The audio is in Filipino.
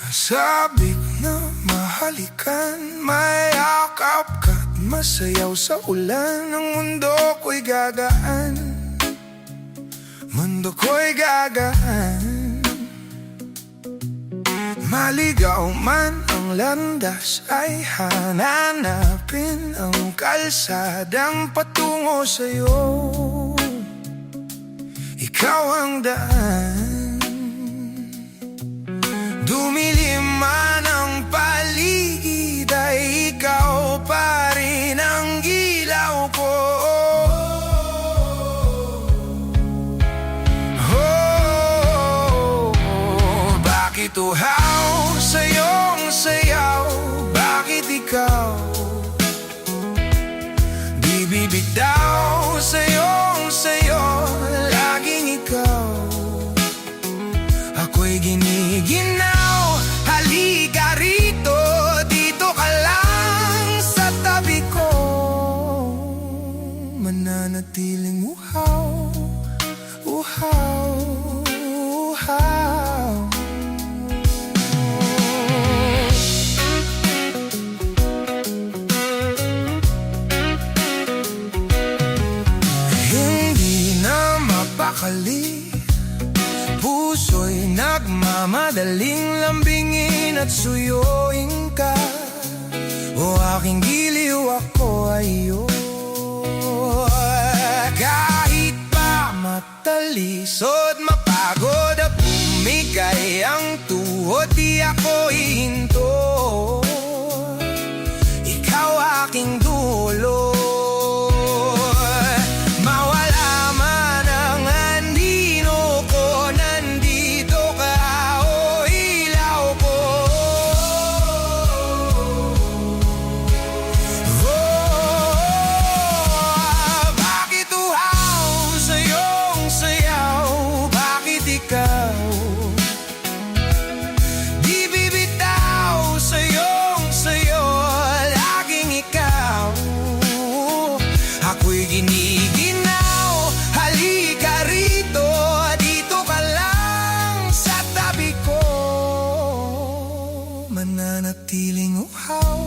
Sabi ko na mahalikan, mayakap ka't masayaw sa ulan. Ang mundo ko'y gagaan, mundo ko'y gagaan. Maligaw man ang landas ay hananapin ang kalsadang patungo sa'yo. Ikaw ang daan. Dumilim man ang paligid ay ikaw pa rin ang ilaw ko. Bakit uhaw sa iyong sayaw? Bakit ikaw di bibitaw sa iyong sayo? Laging ikaw, ako'y giniginaw. Halika rito, dito ka lang sa tabi ko. Mananatiling uhaw, uhaw, uhaw. Hindi na mapakali, puso'y nagmamadaling lambingin at suyuin ka. O aking giliw, ako ay iyo. Kahit pa matalisod, mapagod at bumigay ang tuhod, di ako ihinto. Ikaw aking dulo. Di bibitaw sa iyong sayo, laging ikaw, ako'y giniginaw. Halika rito, dito ka lang sa tabi ko. Mananatiling uhaw,